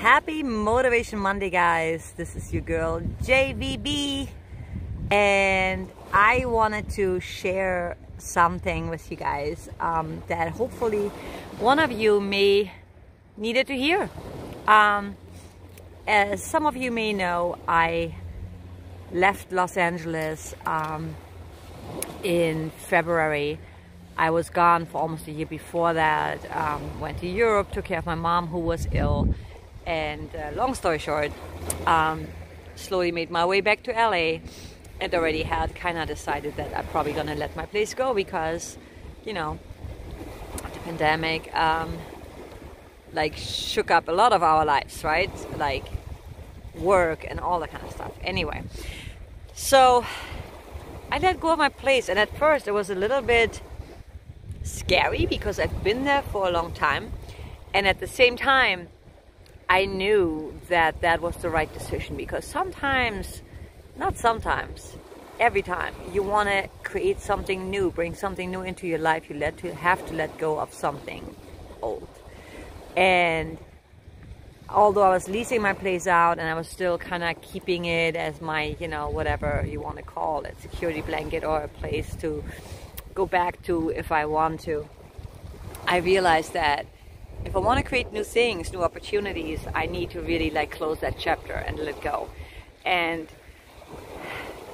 Happy Motivation Monday, guys. This is your girl JVB, and I wanted to share something with you guys that hopefully one of you may needed to hear. As some of you may know, I left Los Angeles in February. I was gone for almost a year before that. Went to Europe, took care of my mom who was ill, and long story short, slowly made my way back to LA, and already had kind of decided that I'm probably gonna let my place go because, you know, the pandemic like shook up a lot of our lives, right? Like work and all that kind of stuff. Anyway, so I let go of my place, and at first it was a little bit scary because I've been there for a long time, and at the same time I knew that that was the right decision, because sometimes, not sometimes, every time you want to create something new, bring something new into your life, you have to let go of something old. And although I was leasing my place out and I was still kind of keeping it as my, you know, whatever you want to call it, security blanket or a place to go back to if I want to, I realized that if I want to create new things, new opportunities, I need to really like close that chapter and let go. And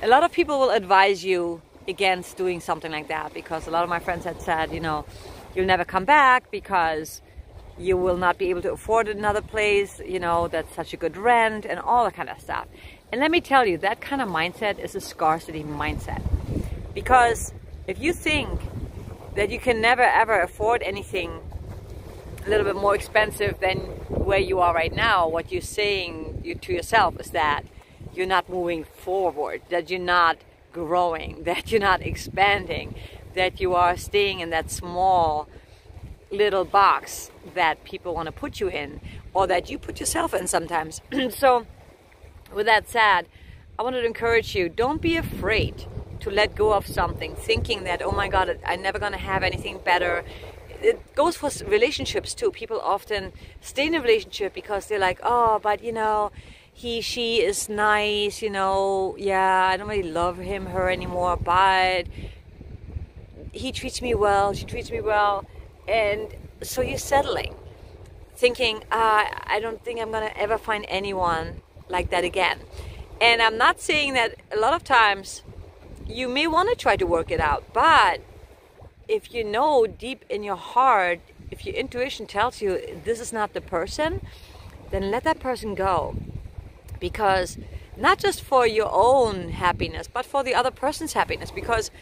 a lot of people will advise you against doing something like that, because a lot of my friends had said, you know, you'll never come back because you will not be able to afford another place, you know, that's such a good rent and all that kind of stuff. And let me tell you, that kind of mindset is a scarcity mindset. Because if you think that you can never ever afford anything a little bit more expensive than where you are right now, what you're saying to yourself is that you're not moving forward, that you're not growing, that you're not expanding, that you are staying in that small little box that people want to put you in, or that you put yourself in sometimes. So with that said, I wanted to encourage you, don't be afraid to let go of something thinking that, oh my God, I'm never going to have anything better. It goes for relationships too. People often stay in a relationship because they're like, oh, but you know, she is nice, you know, yeah, I don't really love him, her anymore, but he treats me well, she treats me well. And so you're settling, thinking, I don't think I'm gonna ever find anyone like that again. And I'm not saying that a lot of times you may want to try to work it out, but if you know deep in your heart, if your intuition tells you this is not the person, then let that person go. Because not just for your own happiness, but for the other person's happiness. Because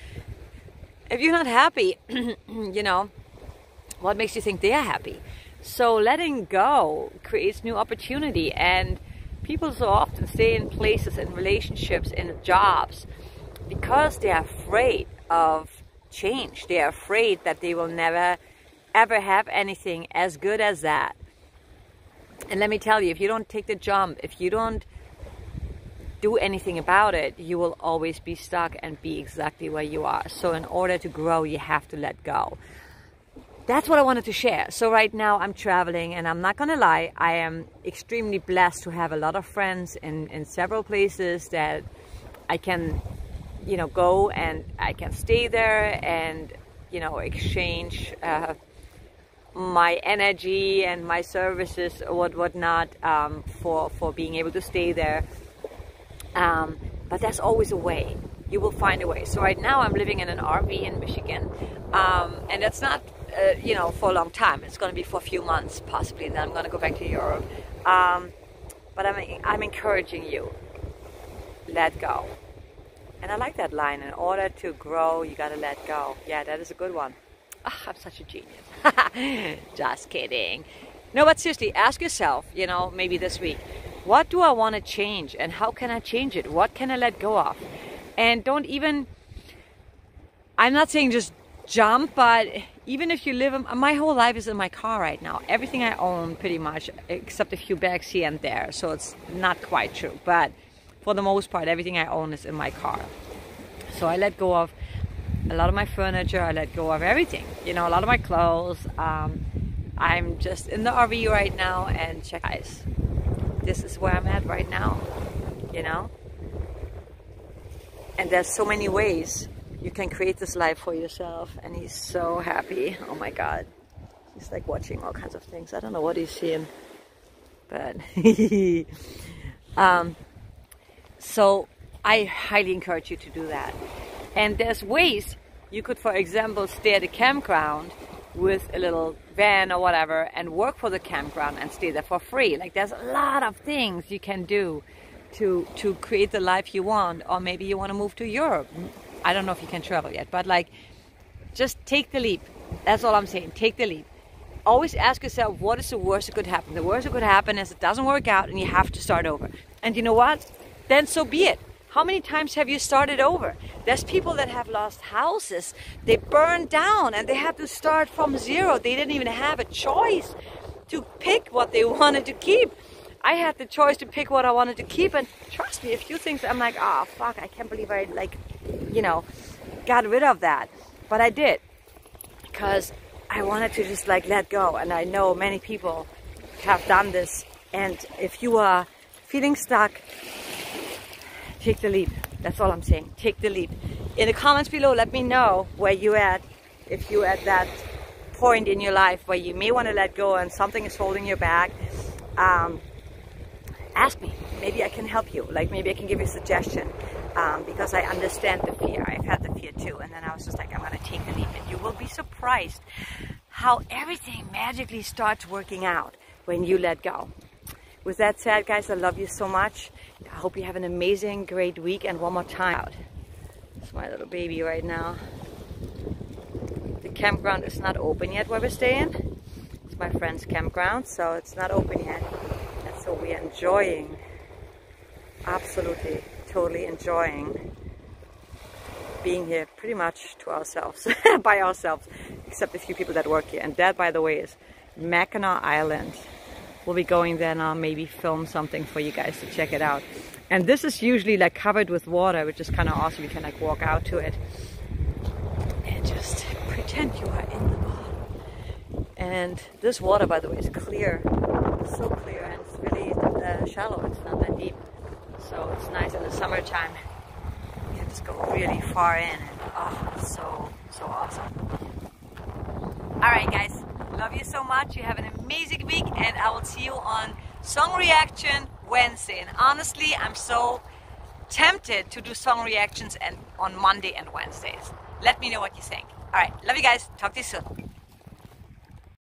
if you're not happy, you know, what makes you think they are happy? So letting go creates new opportunity. And people so often stay in places, in relationships, in jobs, because they are afraid of change. They are afraid that they will never ever have anything as good as that. And let me tell you, if you don't take the jump, if you don't do anything about it, you will always be stuck and be exactly where you are. So in order to grow, you have to let go. That's what I wanted to share. So right now I'm traveling, and I'm not gonna lie, I am extremely blessed to have a lot of friends in several places that I can, you know, go and I can stay there and, you know, exchange my energy and my services or whatnot for being able to stay there. But there's always a way. You will find a way. So right now I'm living in an RV in Michigan, and that's not you know, for a long time. It's going to be for a few months possibly, and then I'm going to go back to Europe. But I'm encouraging you, let go. And I like that line, in order to grow, you got to let go. Yeah, that is a good one. Oh, I'm such a genius. Just kidding. No, but seriously, ask yourself, you know, maybe this week, what do I want to change, and how can I change it? What can I let go of? And don't even, I'm not saying just jump, but even if you live, my whole life is in my car right now. Everything I own pretty much, except a few bags here and there. So it's not quite true, but for the most part, everything I own is in my car. So I let go of a lot of my furniture. I let go of everything, you know, a lot of my clothes. I'm just in the RV right now, and check, guys, this is where I'm at right now, you know? And there's so many ways you can create this life for yourself, and he's so happy. Oh my God. He's like watching all kinds of things. I don't know what he's seeing, but so I highly encourage you to do that. And there's ways you could, for example, stay at a campground with a little van or whatever and work for the campground and stay there for free. Like, there's a lot of things you can do to create the life you want. Or maybe you want to move to Europe. I don't know if you can travel yet, but like, just take the leap. That's all I'm saying. Take the leap. Always ask yourself, what is the worst that could happen? The worst that could happen is it doesn't work out and you have to start over. And you know what? Then so be it. How many times have you started over? There's people that have lost houses. They burned down and they had to start from zero. They didn't even have a choice to pick what they wanted to keep. I had the choice to pick what I wanted to keep, and trust me, a few things I'm like, oh fuck, I can't believe I got rid of that. But I did, because I wanted to just like let go. And I know many people have done this. And if you are feeling stuck, take the leap. That's all I'm saying. Take the leap. In the comments below, let me know where you're at. If you're at that point in your life where you may want to let go and something is holding you back, ask me. Maybe I can help you. Like, maybe I can give you a suggestion, because I understand the fear. I've had the fear too. And then I was just like, I'm going to take the leap. And you will be surprised how everything magically starts working out when you let go. With that said, guys, I love you so much. I hope you have an amazing, great week. And one more time, it's my little baby right now. The campground is not open yet where we're staying. It's my friend's campground, so it's not open yet. And so we're enjoying, absolutely, totally enjoying being here pretty much to ourselves, by ourselves, except a few people that work here. And that, by the way, is Mackinac Island. We'll be going there now, maybe film something for you guys to check it out. And this is usually like covered with water, which is kind of awesome. You can like walk out to it and just pretend you are in the bottom. And this water, by the way, is clear. It's so clear, and it's really shallow. It's not that deep. So it's nice in the summertime. You can just go really far in, and oh, it's so awesome. Alright guys, love you so much. You have an amazing week, and I will see you on Song Reaction Wednesday. And honestly, I'm so tempted to do song reactions on Monday and Wednesdays. Let me know what you think. Alright, love you guys. Talk to you soon.